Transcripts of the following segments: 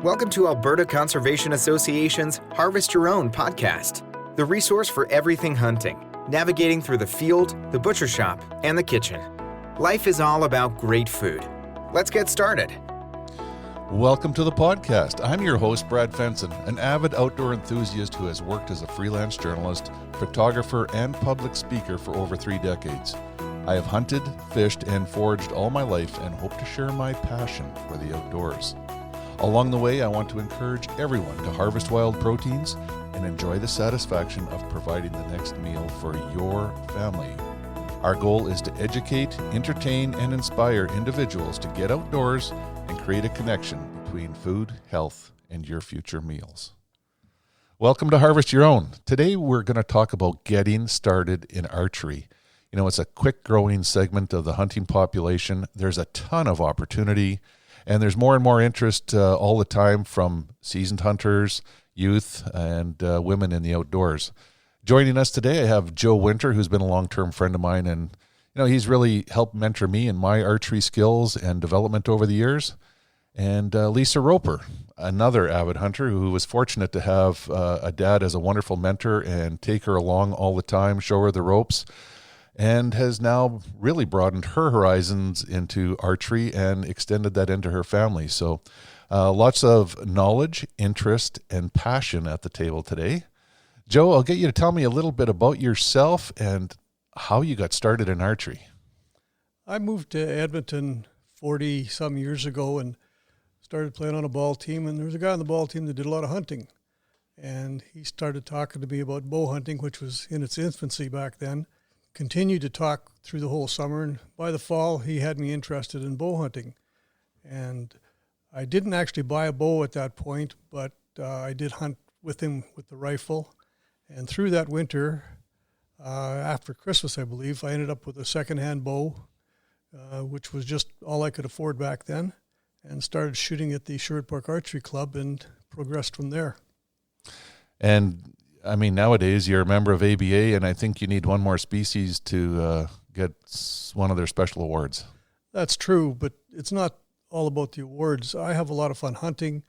Welcome to Alberta Conservation Association's Harvest Your Own podcast, the resource for everything hunting, navigating through the field, the butcher shop, and the kitchen. Life is all about great food. Let's get started. Welcome to the podcast. I'm your host, Brad Fenson, an avid outdoor enthusiast who has worked as a freelance journalist, photographer, and public speaker for over 3 decades. I have hunted, fished, and foraged all my life and hope to share my passion for the outdoors. Along the way, I want to encourage everyone to harvest wild proteins and enjoy the satisfaction of providing the next meal for your family. Our goal is to educate, entertain, and inspire individuals to get outdoors and create a connection between food, health, and your future meals. Welcome to Harvest Your Own. Today, we're going to talk about getting started in archery. You know, it's a quick growing segment of the hunting population. There's a ton of opportunity. And there's more and more interest all the time from seasoned hunters, youth, and women in the outdoors. Joining us today, I have Joe Winter, who's been a long-term friend of mine, and he's really helped mentor me in my archery skills and development over the years. And Lisa Roper, another avid hunter who was fortunate to have a dad as a wonderful mentor and take her along all the time, show her the ropes, and has now really broadened her horizons into archery and extended that into her family. So lots of knowledge, interest, and passion at the table today. Joe, I'll get you to tell me a little bit about yourself and how you got started in archery. I moved to Edmonton 40-some years ago and started playing on a ball team, and there was a guy on the ball team that did a lot of hunting. And he started talking to me about bow hunting, which was in its infancy back then. Continued to talk through the whole summer, and by the fall he had me interested in bow hunting. And I didn't actually buy a bow at that point, but I did hunt with him with the rifle. And through that winter, after Christmas I believe, I ended up with a secondhand bow, which was just all I could afford back then, and started shooting at the Sherwood Park Archery Club and progressed from there. And I mean, nowadays you're a member of ABA, and I think you need one more species to get one of their special awards. That's true, but it's not all about the awards. I have a lot of fun hunting.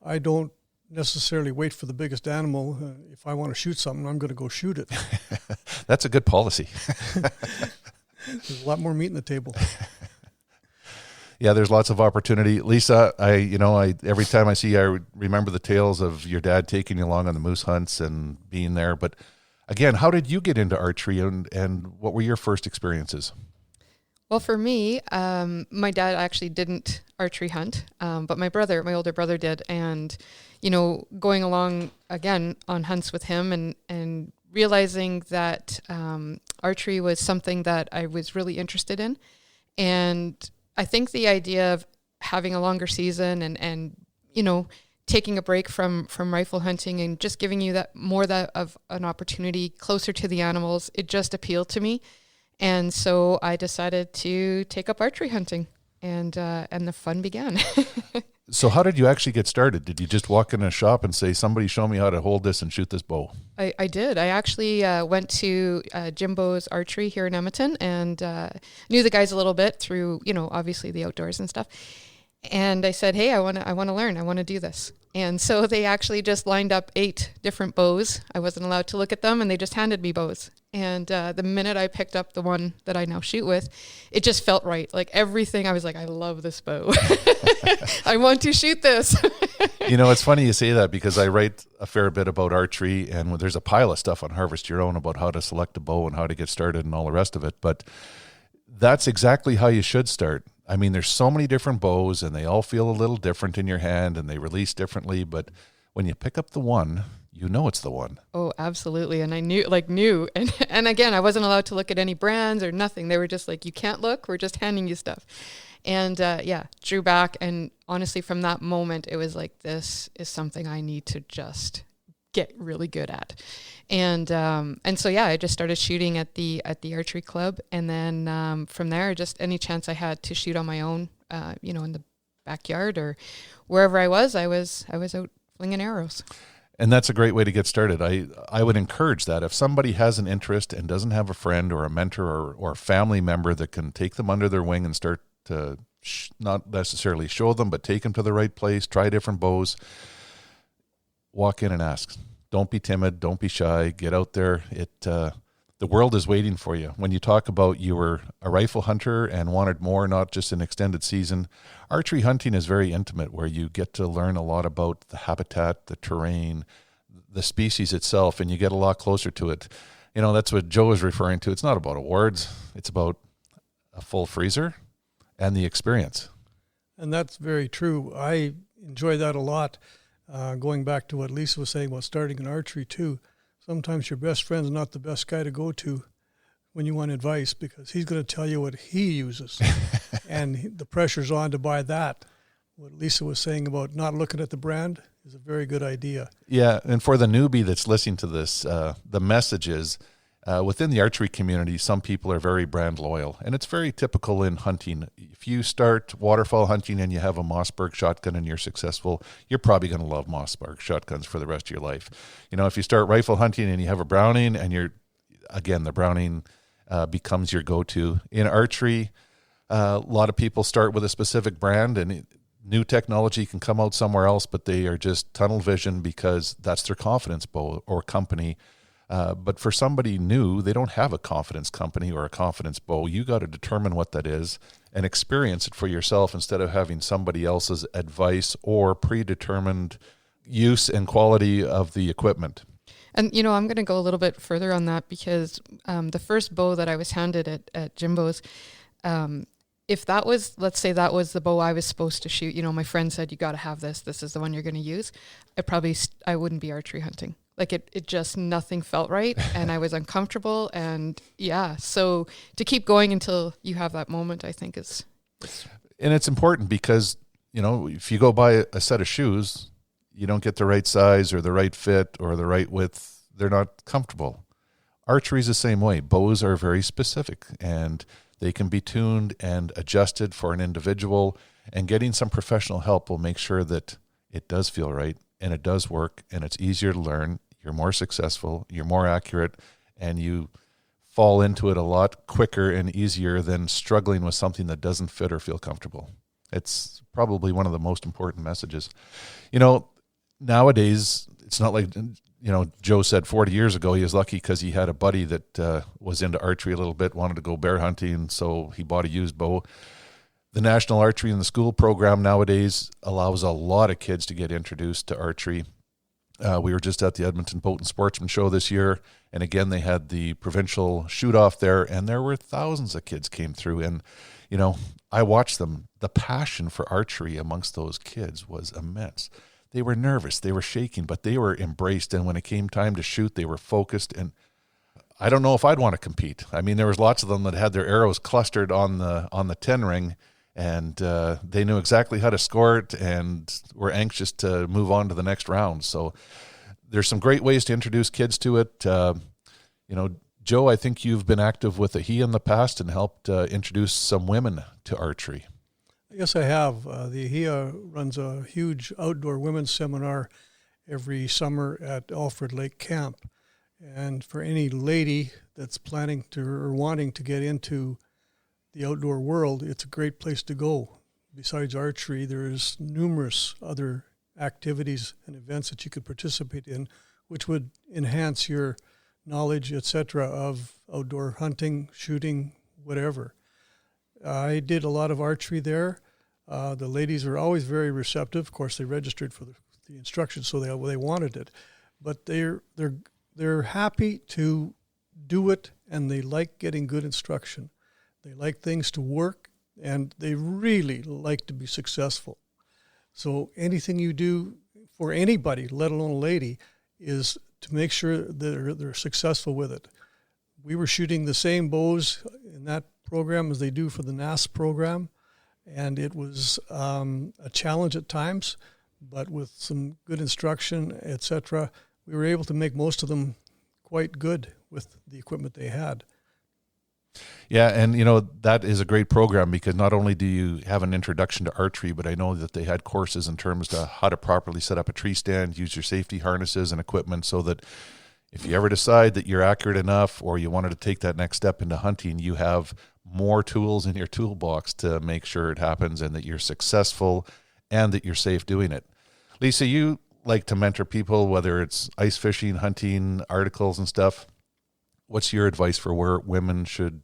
I don't necessarily wait for the biggest animal. If I want to shoot something, I'm going to go shoot it. That's a good policy. There's a lot more meat on the table. Yeah, there's lots of opportunity. Lisa, I every time I see you, I remember the tales of your dad taking you along on the moose hunts and being there. But again, how did you get into archery, and what were your first experiences? Well, for me, my dad actually didn't archery hunt, but my older brother did. And, going along again on hunts with him and realizing that archery was something that I was really interested in. And I think the idea of having a longer season and taking a break from rifle hunting and just giving you that of an opportunity closer to the animals, it just appealed to me. And so I decided to take up archery hunting, and the fun began. So how did you actually get started? Did you just walk in a shop and say, somebody show me how to hold this and shoot this bow? I did. I actually went to Jimbo's Archery here in Edmonton and knew the guys a little bit through, obviously the outdoors and stuff. And I said, hey, I want to learn. I want to do this. And so they actually just lined up 8 different bows. I wasn't allowed to look at them, and they just handed me bows. And the minute I picked up the one that I now shoot with, it just felt right. Like everything, I was like, I love this bow. I want to shoot this. It's funny you say that, because I write a fair bit about archery, and there's a pile of stuff on Harvest Your Own about how to select a bow and how to get started and all the rest of it. But that's exactly how you should start. I mean, there's so many different bows, and they all feel a little different in your hand, and they release differently. But when you pick up the one, it's the one. Oh, absolutely. And I knew. And again, I wasn't allowed to look at any brands or nothing. They were just like, you can't look. We're just handing you stuff. And drew back. And honestly, from that moment, it was like, this is something I need to just get really good at. And so, I just started shooting at the archery club. And then from there, just any chance I had to shoot on my own, in the backyard or wherever I was out flinging arrows. And that's a great way to get started. I would encourage that. If somebody has an interest and doesn't have a friend or a mentor or a family member that can take them under their wing and start to not necessarily show them, but take them to the right place, try different bows, walk in and ask. Don't be timid. Don't be shy. Get out there. The world is waiting for you. When you talk about you were a rifle hunter and wanted more, not just an extended season, archery hunting is very intimate, where you get to learn a lot about the habitat, the terrain, the species itself, and you get a lot closer to it. That's what Joe is referring to. It's not about awards. It's about a full freezer and the experience. And that's very true. I enjoy that a lot. Going back to what Lisa was saying about starting an archery too, sometimes your best friend's not the best guy to go to when you want advice, because he's going to tell you what he uses. And the pressure's on to buy that. What Lisa was saying about not looking at the brand is a very good idea. Yeah, and for the newbie that's listening to this, the message is, within the archery community, some people are very brand loyal, and it's very typical in hunting. If you start waterfowl hunting and you have a Mossberg shotgun and you're successful, you're probably going to love Mossberg shotguns for the rest of your life. If you start rifle hunting and you have a Browning, and the Browning becomes your go-to. In archery, a lot of people start with a specific brand, and new technology can come out somewhere else, but they are just tunnel vision because that's their confidence bow or company. But for somebody new, they don't have a confidence company or a confidence bow. You got to determine what that is and experience it for yourself instead of having somebody else's advice or predetermined use and quality of the equipment. And, I'm going to go a little bit further on that, because the first bow that I was handed at Jimbo's, if that was, let's say that was the bow I was supposed to shoot, my friend said, you got to have this is the one you're going to use, I wouldn't be archery hunting. Like it just, nothing felt right, and I was uncomfortable, and so to keep going until you have that moment, I think is. And it's important because, if you go buy a set of shoes, you don't get the right size or the right fit or the right width, they're not comfortable. Archery is the same way. Bows are very specific, and they can be tuned and adjusted for an individual, and getting some professional help will make sure that it does feel right and it does work and it's easier to learn. You're more successful, you're more accurate, and you fall into it a lot quicker and easier than struggling with something that doesn't fit or feel comfortable. It's probably one of the most important messages. Nowadays, it's not like, Joe said 40 years ago, he was lucky because he had a buddy that was into archery a little bit, wanted to go bear hunting, so he bought a used bow. The National Archery in the School program nowadays allows a lot of kids to get introduced to archery. We were just at the Edmonton Boat and Sportsman Show this year, and again, they had the provincial shoot-off there, and there were thousands of kids came through, and, I watched them. The passion for archery amongst those kids was immense. They were nervous, they were shaking, but they were embraced, and when it came time to shoot, they were focused, and I don't know if I'd want to compete. I mean, there was lots of them that had their arrows clustered on the 10 ring, and they knew exactly how to score it and were anxious to move on to the next round. So there's some great ways to introduce kids to it. Joe, I think you've been active with AHIA in the past and helped introduce some women to archery. Yes, I have. The AHIA runs a huge outdoor women's seminar every summer at Alfred Lake Camp. And for any lady that's planning to or wanting to get into the outdoor world, it's a great place to go. Besides archery, there's numerous other activities and events that you could participate in, which would enhance your knowledge, etc., of outdoor hunting, shooting, whatever. I did a lot of archery there. The ladies are always very receptive. Of course, they registered for the instruction, so they wanted it, but they're happy to do it, and they like getting good instruction. They like things to work, and they really like to be successful. So anything you do for anybody, let alone a lady, is to make sure that they're successful with it. We were shooting the same bows in that program as they do for the NAS program, and it was a challenge at times, but with some good instruction, etc., we were able to make most of them quite good with the equipment they had. Yeah, and that is a great program because not only do you have an introduction to archery, but I know that they had courses in terms to how to properly set up a tree stand, use your safety harnesses and equipment, so that if you ever decide that you're accurate enough or you wanted to take that next step into hunting, you have more tools in your toolbox to make sure it happens and that you're successful and that you're safe doing it. Lisa, you like to mentor people, whether it's ice fishing, hunting, articles and stuff. What's your advice for where women should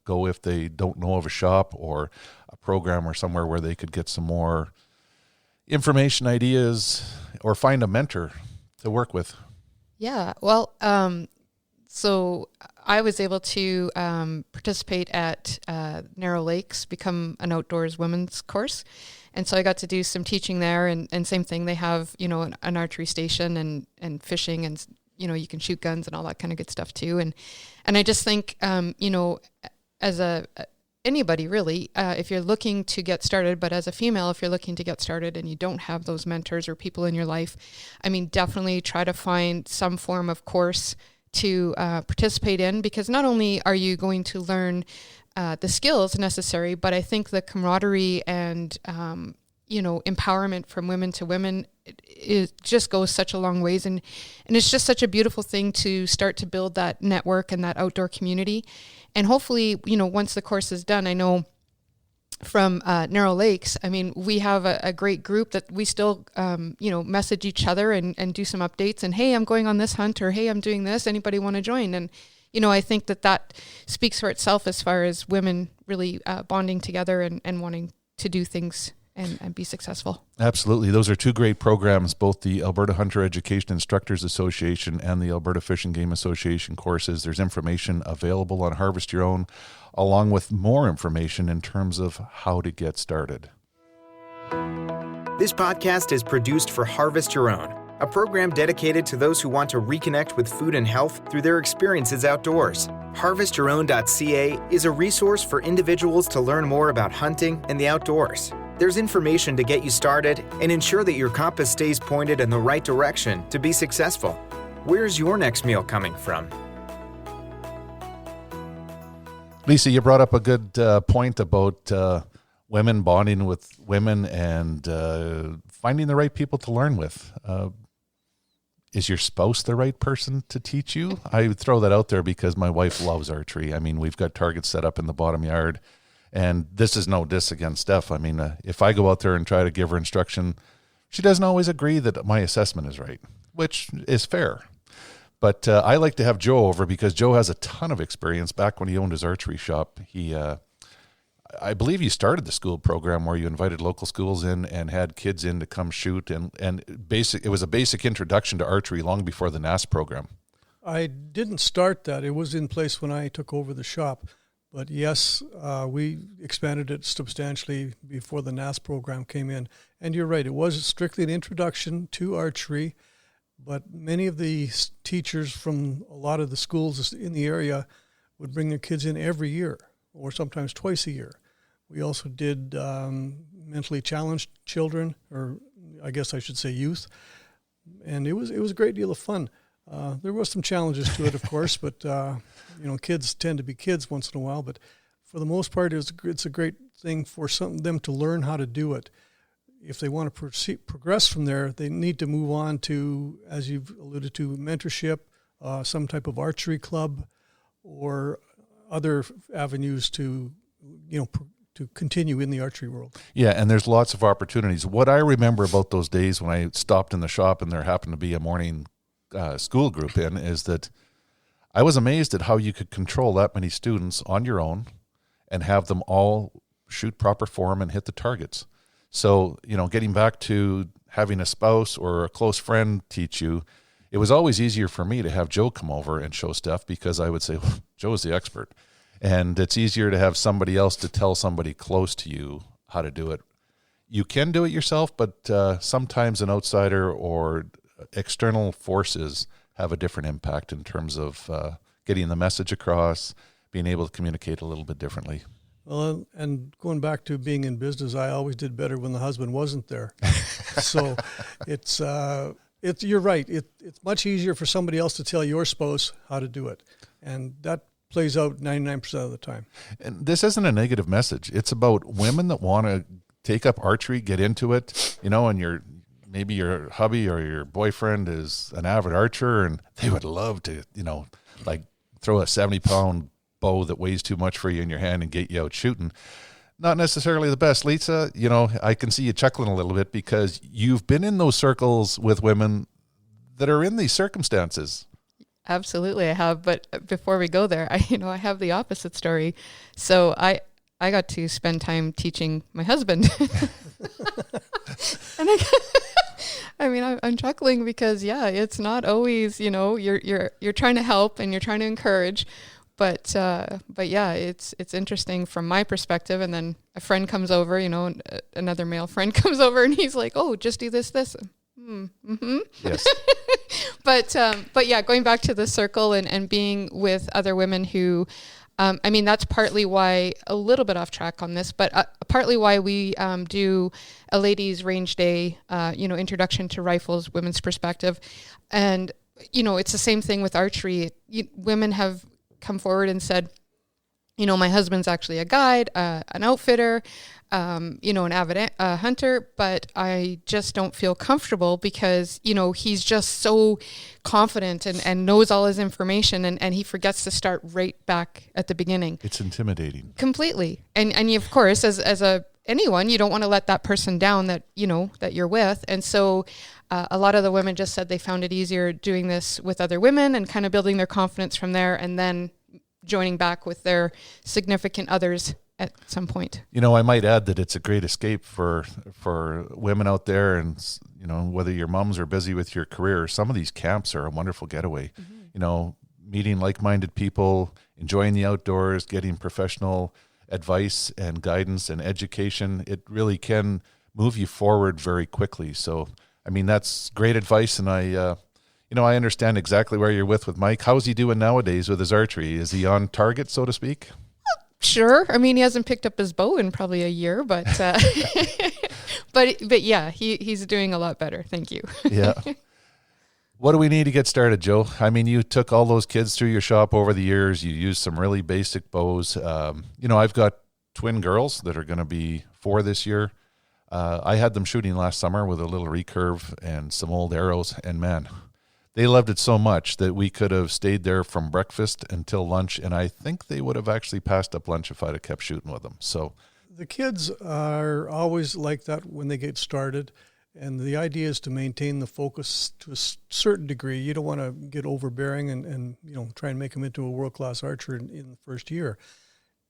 go if they don't know of a shop or a program or somewhere where they could get some more information, ideas, or find a mentor to work with? Yeah, well, so I was able to participate at Narrow Lakes, become an outdoors women's course. And so I got to do some teaching there, and same thing. They have, an archery station and fishing, and, you can shoot guns and all that kind of good stuff too. And I just think, as anybody really, if you're looking to get started, but as a female, if you're looking to get started and you don't have those mentors or people in your life, I mean, definitely try to find some form of course to participate in, because not only are you going to learn the skills necessary, but I think the camaraderie and, empowerment from women to women, it just goes such a long ways. And it's just such a beautiful thing to start to build that network and that outdoor community. And hopefully, once the course is done, I know from Narrow Lakes, I mean, we have a great group that we still, message each other and do some updates and, hey, I'm going on this hunt, or, hey, I'm doing this. Anybody want to join? And, I think that speaks for itself as far as women really bonding together and wanting to do things and be successful. Absolutely. Those are two great programs, both the Alberta Hunter Education Instructors Association and the Alberta Fish and Game Association courses. There's information available on Harvest Your Own, along with more information in terms of how to get started. This podcast is produced for Harvest Your Own, a program dedicated to those who want to reconnect with food and health through their experiences outdoors. HarvestYourOwn.ca is a resource for individuals to learn more about hunting and the outdoors. There's information to get you started and ensure that your compass stays pointed in the right direction to be successful. Where's your next meal coming from? Lisa, you brought up a good point about women bonding with women and finding the right people to learn with. Is your spouse the right person to teach you? I would throw that out there because my wife loves archery. I mean, we've got targets set up in the bottom yard. And this is no diss against Steph. I mean, if I go out there and try to give her instruction, she doesn't always agree that my assessment is right, which is fair. But I like to have Joe over because Joe has a ton of experience. Back when he owned his archery shop, I believe you started the school program where you invited local schools in and had kids in to come shoot. And it was a basic introduction to archery long before the NAS program. I didn't start that. It was in place when I took over the shop. But yes, we expanded it substantially before the NAS program came in. And you're right, it was strictly an introduction to archery, but many of the teachers from a lot of the schools in the area would bring their kids in every year, or sometimes twice a year. We also did mentally challenged children, or I guess I should say youth, and it was a great deal of fun. There was some challenges to it, of course, but kids tend to be kids once in a while. But for the most part, it's a great thing for them to learn how to do it. If they want to progress from there, they need to move on to, as you've alluded to, mentorship, some type of archery club, or other avenues to continue in the archery world. Yeah, and there's lots of opportunities. What I remember about those days when I stopped in the shop and there happened to be a morning school group in is that I was amazed at how you could control that many students on your own and have them all shoot proper form and hit the targets. So, getting back to having a spouse or a close friend teach you, it was always easier for me to have Joe come over and show stuff because I would say, well, Joe's the expert. And it's easier to have somebody else to tell somebody close to you how to do it. You can do it yourself, but sometimes an outsider or external forces have a different impact in terms of getting the message across, being able to communicate a little bit differently. Well, and going back to being in business, I always did better when the husband wasn't there. So it's you're right. It's much easier for somebody else to tell your spouse how to do it. And that plays out 99% of the time. And this isn't a negative message. It's about women that want to take up archery, get into it, and maybe your hubby or your boyfriend is an avid archer and they would love to, throw a 70-pound bow that weighs too much for you in your hand and get you out shooting. Not necessarily the best. Lisa, you know, I can see you chuckling a little bit because you've been in those circles with women that are in these circumstances. Absolutely, I have. But before we go there, I have the opposite story. So I got to spend time teaching my husband, and I'm chuckling because it's not always you're trying to help and you're trying to encourage, but yeah, it's interesting from my perspective. And then a friend comes over, another male friend comes over, and he's like, "Oh, just do this." Mm-hmm. Yes. But yeah, going back to the circle and being with other women who, that's partly why, a little bit off track on this, but partly why we do a ladies' range day, introduction to rifles, women's perspective. And, it's the same thing with archery. Women have come forward and said, my husband's actually a guide, an outfitter, an avid hunter, but I just don't feel comfortable because, he's just so confident and knows all his information and he forgets to start right back at the beginning. It's intimidating. Completely. And you, of course, as anyone, you don't want to let that person down that you're with. And so a lot of the women just said they found it easier doing this with other women and kind of building their confidence from there and then joining back with their significant others at some point. I might add that it's a great escape for women out there, and whether your moms are busy with your career, some of these camps are a wonderful getaway. Mm-hmm. Meeting like-minded people, enjoying the outdoors, getting professional advice and guidance and education, it really can move you forward very quickly. So, that's great advice, and I understand exactly where you're with Mike. How's he doing nowadays with his archery? Is he on target, so to speak? Sure. He hasn't picked up his bow in probably a year, but but yeah, he's doing a lot better. Thank you. Yeah. What do we need to get started, Joe? You took all those kids through your shop over the years. You used some really basic bows. I've got twin girls that are going to be 4 this year. I had them shooting last summer with a little recurve and some old arrows, and man, they loved it so much that we could have stayed there from breakfast until lunch, and I think they would have actually passed up lunch if I'd have kept shooting with them. So the kids are always like that when they get started, and the idea is to maintain the focus to a certain degree. You don't want to get overbearing and try and make them into a world-class archer in the first year.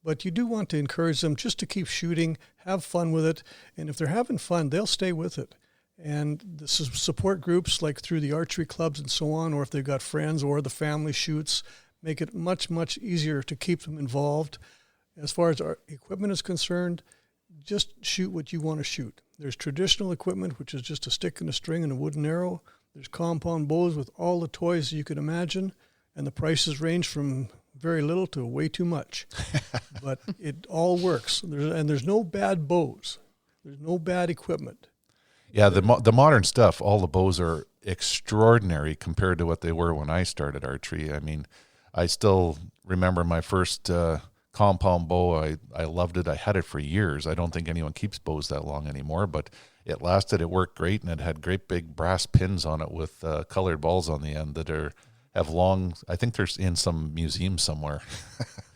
But you do want to encourage them just to keep shooting, have fun with it, and if they're having fun, they'll stay with it. And the support groups, like through the archery clubs and so on, or if they've got friends or the family shoots, make it much, much easier to keep them involved. As far as our equipment is concerned, just shoot what you want to shoot. There's traditional equipment, which is just a stick and a string and a wooden arrow. There's compound bows with all the toys you could imagine, and the prices range from very little to way too much. But it all works. There's no bad bows. There's no bad equipment. Yeah, the modern stuff, all the bows are extraordinary compared to what they were when I started archery. I still remember my first compound bow. I loved it. I had it for years. I don't think anyone keeps bows that long anymore, but it lasted. It worked great, and it had great big brass pins on it with colored balls on the end that have long. I think there's in some museum somewhere.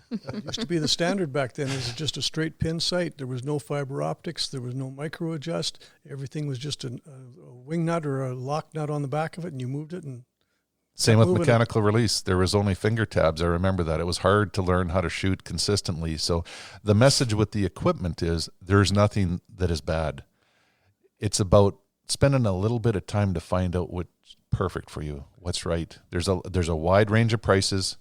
It used to be the standard back then. It was just a straight pin sight. There was no fiber optics. There was no micro adjust. Everything was just a wing nut or a lock nut on the back of it, and you moved it. And same with mechanical release. There was only finger tabs. I remember that. It was hard to learn how to shoot consistently. So the message with the equipment is there's nothing that is bad. It's about spending a little bit of time to find out what's perfect for you, what's right. There's a wide range of prices,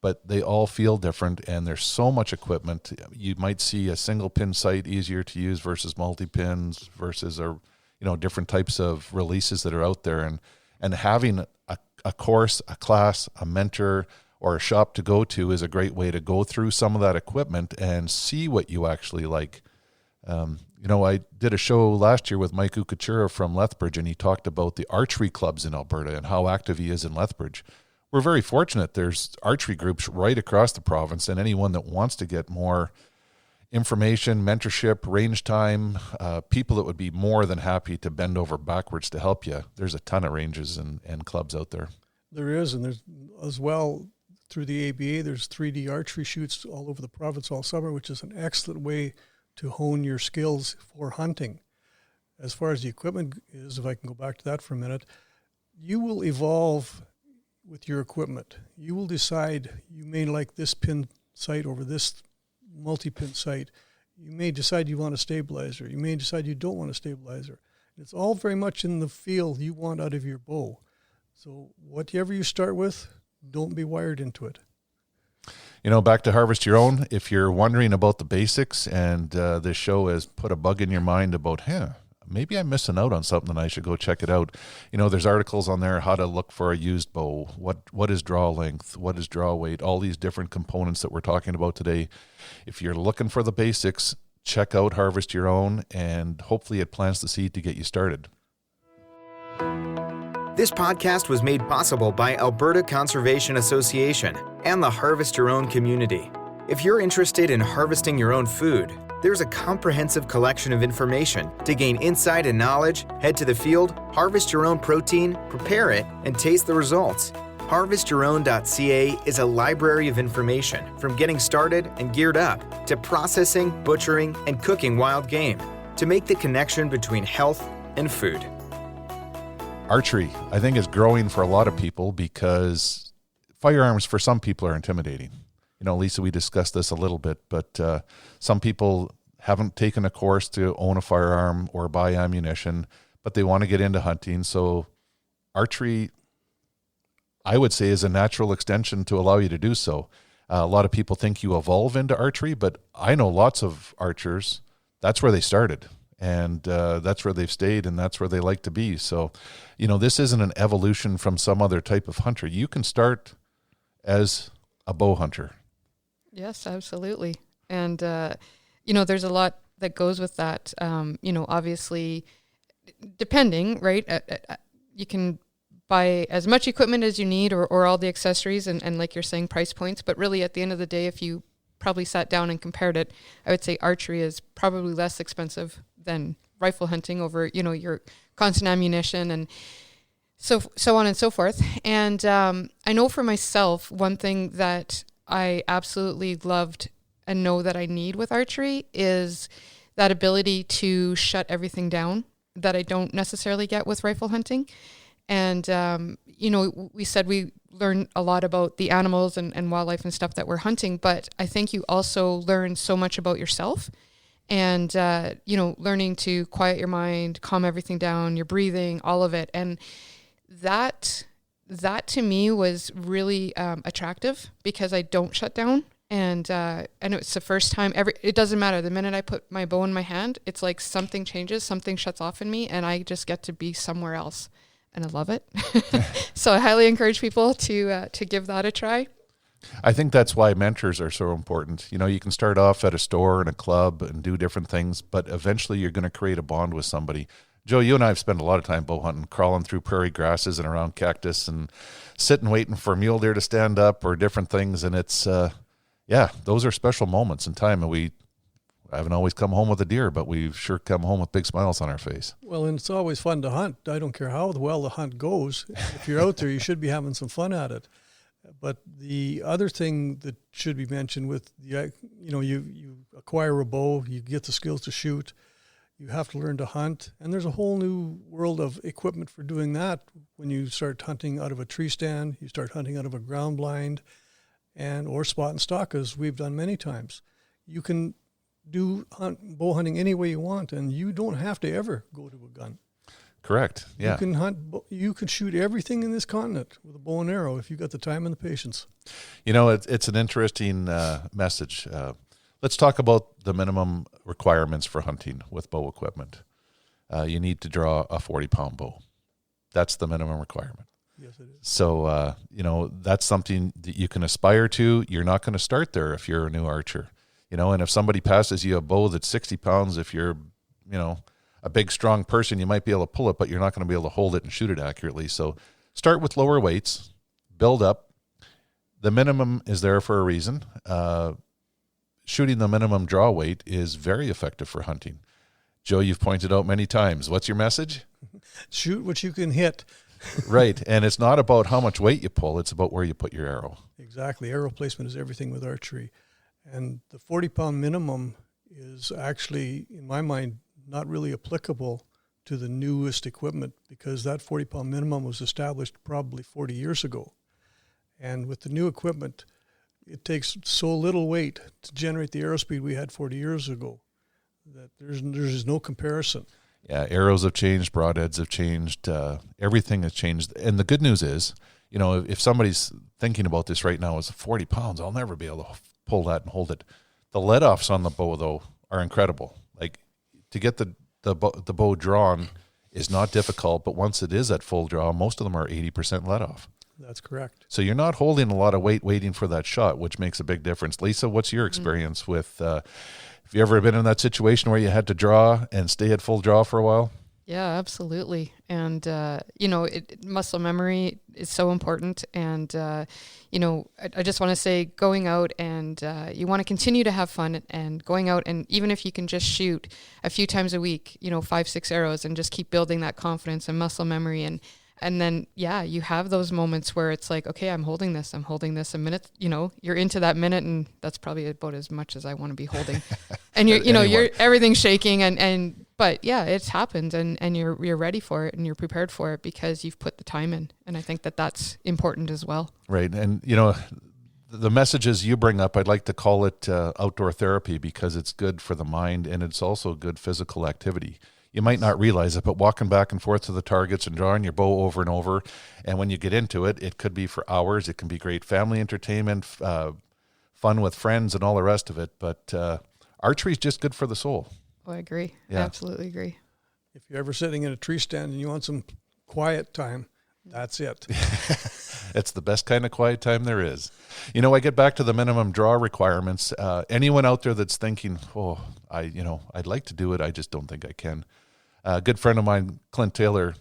but they all feel different, and there's so much equipment. You might see a single pin sight easier to use versus multi-pins versus different types of releases that are out there, and having a course, a class, a mentor, or a shop to go to is a great way to go through some of that equipment and see what you actually like. I did a show last year with Mike Ukachura from Lethbridge, and he talked about the archery clubs in Alberta and how active he is in Lethbridge. We're very fortunate. There's archery groups right across the province, and anyone that wants to get more information, mentorship, range time, people that would be more than happy to bend over backwards to help you. There's a ton of ranges and clubs out there. There is, and there's as well through the ABA, there's 3D archery shoots all over the province all summer, which is an excellent way to hone your skills for hunting. As far as the equipment is, if I can go back to that for a minute, you will evolve with your equipment. You will decide you may like this pin sight over this multi-pin sight. You may decide you want a stabilizer. You may decide you don't want a stabilizer. It's all very much in the feel you want out of your bow. So whatever you start with, don't be wired into it. Back to Harvest Your Own, if you're wondering about the basics and this show has put a bug in your mind about, maybe I'm missing out on something and I should go check it out. There's articles on there, how to look for a used bow, what is draw length, what is draw weight, all these different components that we're talking about today. If you're looking for the basics, check out Harvest Your Own, and hopefully it plants the seed to get you started. This podcast was made possible by Alberta Conservation Association and the Harvest Your Own community. If you're interested in harvesting your own food, there's a comprehensive collection of information to gain insight and knowledge. Head to the field, harvest your own protein, prepare it, and taste the results. HarvestYourOwn.ca is a library of information from getting started and geared up to processing, butchering, and cooking wild game to make the connection between health and food. Archery, I think, is growing for a lot of people because firearms for some people are intimidating. Lisa, we discussed this a little bit, but some people haven't taken a course to own a firearm or buy ammunition, but they want to get into hunting. So archery, I would say, is a natural extension to allow you to do so. A lot of people think you evolve into archery, but I know lots of archers, that's where they started. And that's where they've stayed, and that's where they like to be. So, this isn't an evolution from some other type of hunter. You can start as a bow hunter. Yes, absolutely. And, there's a lot that goes with that. Obviously, depending, right? You can buy as much equipment as you need or all the accessories and like you're saying, price points. But really, at the end of the day, if you probably sat down and compared it, I would say archery is probably less expensive than rifle hunting over, your constant ammunition and so on and so forth. And I know for myself, one thing that I absolutely loved and know that I need with archery is that ability to shut everything down that I don't necessarily get with rifle hunting. And, we said we learn a lot about the animals and wildlife and stuff that we're hunting, but I think you also learn so much about yourself and, learning to quiet your mind, calm everything down, your breathing, all of it. And that to me was really attractive because I don't shut down. And it's the first time it doesn't matter. The minute I put my bow in my hand, it's like something changes, something shuts off in me, and I just get to be somewhere else. And I love it. So I highly encourage people to give that a try. I think that's why mentors are so important. You can start off at a store and a club and do different things, but eventually you're going to create a bond with somebody. Joe, you and I have spent a lot of time bow hunting, crawling through prairie grasses and around cactus and sitting waiting for a mule deer to stand up or different things. And it's, those are special moments in time. And I haven't always come home with a deer, but we've sure come home with big smiles on our face. Well, and it's always fun to hunt. I don't care how well the hunt goes. If you're out there, you should be having some fun at it. But the other thing that should be mentioned with you acquire a bow, you get the skills to shoot, you have to learn to hunt, and there's a whole new world of equipment for doing that. When you start hunting out of a tree stand, you start hunting out of a ground blind, or spot and stock, as we've done many times. You can bow hunting any way you want, and you don't have to ever go to a gun. Correct. Yeah. You can shoot everything in this continent with a bow and arrow if you've got the time and the patience. It's an interesting message. Let's talk about the minimum requirements for hunting with bow equipment. You need to draw a 40-pound bow. That's the minimum requirement. Yes, it is. So, that's something that you can aspire to. You're not going to start there if you're a new archer. And if somebody passes you a bow that's 60 pounds, if you're, a big, strong person, you might be able to pull it, but you're not going to be able to hold it and shoot it accurately. So start with lower weights, build up. The minimum is there for a reason. Shooting the minimum draw weight is very effective for hunting. Joe, you've pointed out many times. What's your message? Shoot what you can hit. Right. And it's not about how much weight you pull. It's about where you put your arrow. Exactly. Arrow placement is everything with archery. And the 40-pound minimum is actually, in my mind, not really applicable to the newest equipment, because that 40-pound minimum was established probably 40 years ago. And with the new equipment, it takes so little weight to generate the arrow speed we had 40 years ago that there's no comparison. Yeah, arrows have changed, broadheads have changed, everything has changed. And the good news is, you know, if somebody's thinking about this right now, is 40 pounds, I'll never be able to pull that and hold it. The let-offs on the bow, though, are incredible. Like, to get the bow drawn is not difficult, but once it is at full draw, most of them are 80% let-off. That's correct. So you're not holding a lot of weight waiting for that shot, which makes a big difference. Lisa, what's your experience with, have you ever been in that situation where you had to draw and stay at full draw for a while? Yeah, absolutely. And, you know, muscle memory is so important. And, you know, I just want to say, going out and you want to continue to have fun, and going out, and even if you can just shoot a few times a week, you know, 5-6 arrows, and just keep building that confidence and muscle memory. And then, yeah, you have those moments where it's like, okay, I'm holding this a minute, you know, you're into that minute, and that's probably about as much as I want to be holding. And you're, you know, you're, everything's shaking, but yeah, it's happened, and you're ready for it, and you're prepared for it because you've put the time in. And I think that that's important as well. Right. And, you know, the messages you bring up, I'd like to call it outdoor therapy, because it's good for the mind, and it's also good physical activity. You might not realize it, but walking back and forth to the targets and drawing your bow over and over, and when you get into it, it could be for hours. It can be great family entertainment, fun with friends, and all the rest of it. But archery is just good for the soul. Oh, I agree. Yeah. I absolutely agree. If you're ever sitting in a tree stand and you want some quiet time, that's it. It's the best kind of quiet time there is. You know, I get back to the minimum draw requirements. Anyone out there that's thinking, oh, I'd like to do it, I just don't think I can. A good friend of mine, Clint Taylor,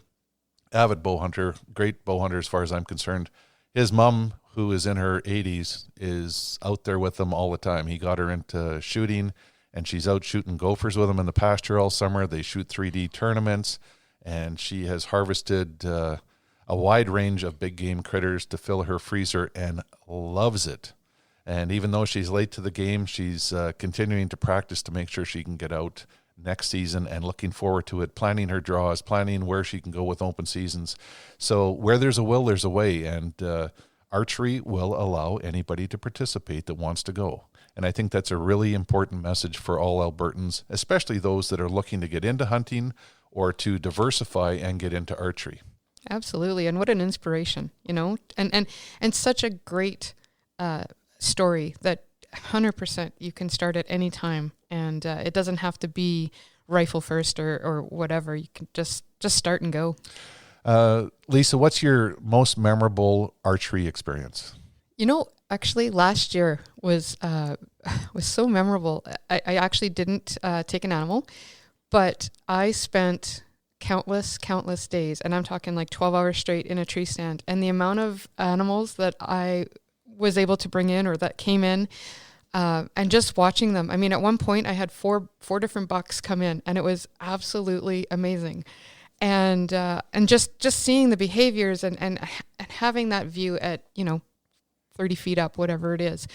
avid bow hunter, great bow hunter as far as I'm concerned. His mom, who is in her 80s, is out there with him all the time. He got her into shooting, and she's out shooting gophers with him in the pasture all summer. They shoot 3D tournaments, and she has harvested a wide range of big game critters to fill her freezer and loves it. And even though she's late to the game, she's continuing to practice to make sure she can get out next season, and looking forward to it, planning her draws, planning where she can go with open seasons. So where there's a will, there's a way, and archery will allow anybody to participate that wants to go. And I think that's a really important message for all Albertans, especially those that are looking to get into hunting or to diversify and get into archery. Absolutely. And what an inspiration, you know, and such a great story that 100% you can start at any time, and it doesn't have to be rifle first or whatever. You can just start and go. Lisa, what's your most memorable archery experience? You know, actually last year was so memorable. I actually didn't take an animal, but I spent countless days, and I'm talking like 12 hours straight in a tree stand, and the amount of animals that I was able to bring in or that came in, and just watching them. I mean, at one point I had four different bucks come in, and it was absolutely amazing. And just seeing the behaviors and having that view at, 30 feet up, whatever it is.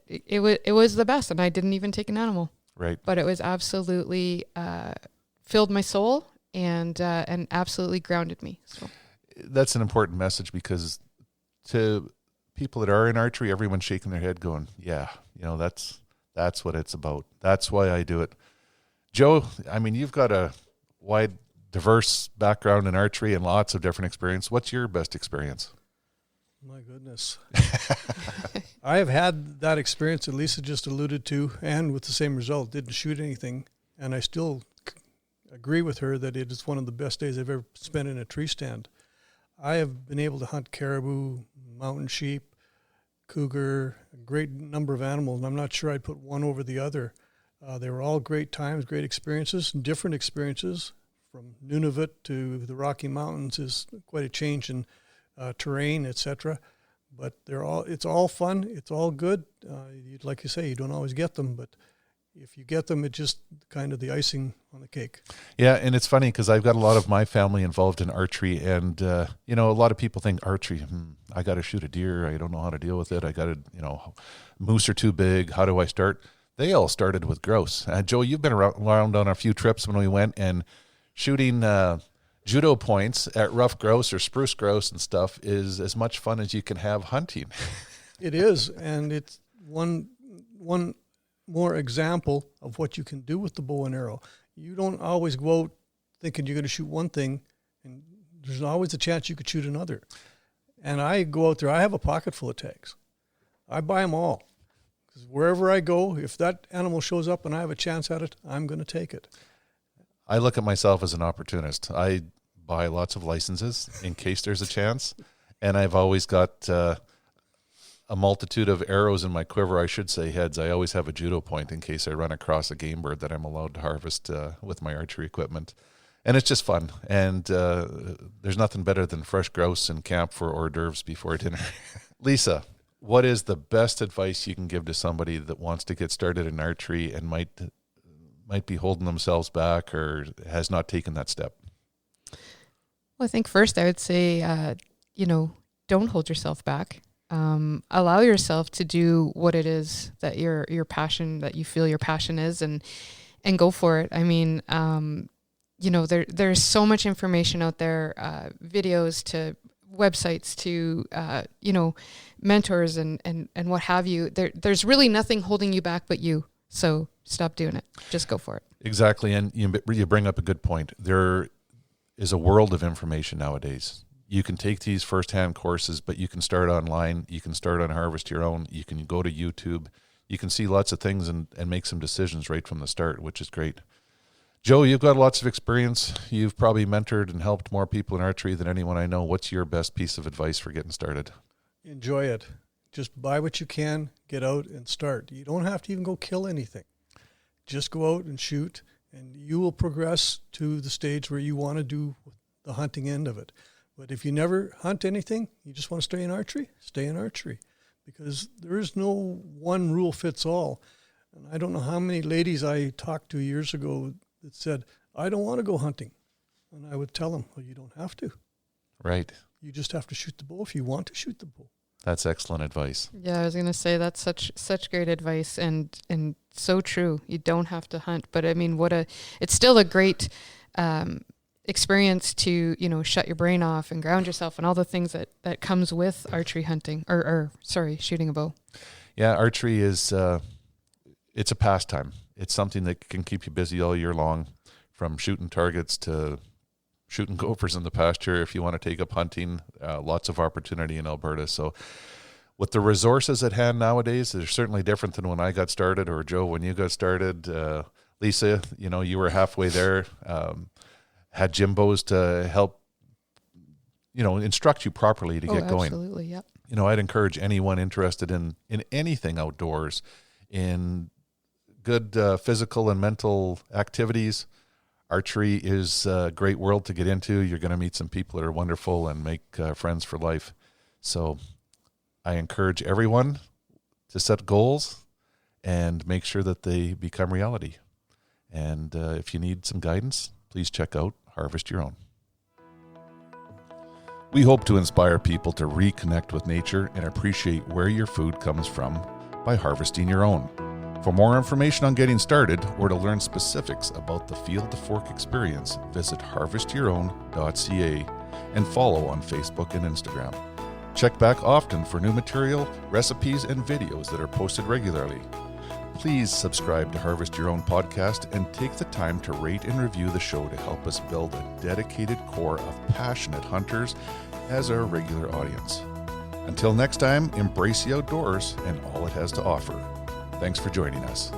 It was the best, and I didn't even take an animal. Right. But it was absolutely filled my soul and absolutely grounded me. So that's an important message, because to people that are in archery, everyone's shaking their head going, yeah, that's what it's about. That's why I do it. Joe, I mean, you've got a wide, diverse background in archery and lots of different experience. What's your best experience? My goodness. I have had that experience that Lisa just alluded to, and with the same result, didn't shoot anything. And I still agree with her that it is one of the best days I've ever spent in a tree stand. I have been able to hunt caribou, mountain sheep, cougar, a great number of animals, and I'm not sure I'd put one over the other. They were all great times, great experiences, different experiences. From Nunavut to the Rocky Mountains is quite a change in terrain, etc. But it's all fun. It's all good. Like you say, you don't always get them, but if you get them, it's just kind of the icing on the cake. Yeah, and it's funny because I've got a lot of my family involved in archery, and a lot of people think archery, I got to shoot a deer, I don't know how to deal with it, I got to, moose are too big, how do I start? They all started with grouse. Joe, you've been around on a few trips when we went, and shooting judo points at rough grouse or spruce grouse and stuff is as much fun as you can have hunting. It is, and it's one more example of what you can do with the bow and arrow. You don't always go out thinking you're going to shoot one thing, and there's always a chance you could shoot another. And I go out there, I have a pocket full of tags. I buy them all. Because wherever I go, if that animal shows up and I have a chance at it, I'm going to take it. I look at myself as an opportunist. I buy lots of licenses in case there's a chance, and I've always got a multitude of arrows in my quiver, I should say heads. I always have a judo point in case I run across a game bird that I'm allowed to harvest with my archery equipment. And it's just fun. And there's nothing better than fresh grouse in camp for hors d'oeuvres before dinner. Lisa, what is the best advice you can give to somebody that wants to get started in archery and might be holding themselves back or has not taken that step? Well, I think first I would say, don't hold yourself back. Allow yourself to do what it is that your passion, that you feel your passion is, and go for it. I mean, there's so much information out there, videos to websites to, mentors and what have you. There's really nothing holding you back but you. So stop doing it. Just go for it. Exactly. And you bring up a good point. There is a world of information nowadays. You can take these firsthand courses, but you can start online. You can start on Harvest Your Own. You can go to YouTube. You can see lots of things and make some decisions right from the start, which is great. Joe, you've got lots of experience. You've probably mentored and helped more people in archery than anyone I know. What's your best piece of advice for getting started? Enjoy it. Just buy what you can, get out and start. You don't have to even go kill anything. Just go out and shoot, and you will progress to the stage where you want to do the hunting end of it. But if you never hunt anything, you just want to stay in archery, because there is no one rule fits all. And I don't know how many ladies I talked to years ago that said, I don't want to go hunting. And I would tell them, well, you don't have to. Right. You just have to shoot the bow if you want to shoot the bow. That's excellent advice. Yeah, I was going to say that's such great advice and so true. You don't have to hunt, but I mean, it's still a great experience to, shut your brain off and ground yourself and all the things that comes with archery hunting or shooting a bow. Yeah, archery is, it's a pastime. It's something that can keep you busy all year long, from shooting targets to shooting gophers in the pasture. If you want to take up hunting, lots of opportunity in Alberta. So with the resources at hand nowadays, they're certainly different than when I got started, or Joe, when you got started. Lisa, you were halfway there, had Jimbos to help, instruct you properly to get going. Absolutely, yep. I'd encourage anyone interested in anything outdoors, in good physical and mental activities. Archery is a great world to get into. You're going to meet some people that are wonderful and make friends for life. So I encourage everyone to set goals and make sure that they become reality. And if you need some guidance, please check out Harvest Your Own. We hope to inspire people to reconnect with nature and appreciate where your food comes from by harvesting your own. For more information on getting started or to learn specifics about the Field to Fork experience, visit harvestyourown.ca and follow on Facebook and Instagram. Check back often for new material, recipes, and videos that are posted regularly. Please subscribe to Harvest Your Own podcast and take the time to rate and review the show to help us build a dedicated core of passionate hunters as our regular audience. Until next time, embrace the outdoors and all it has to offer. Thanks for joining us.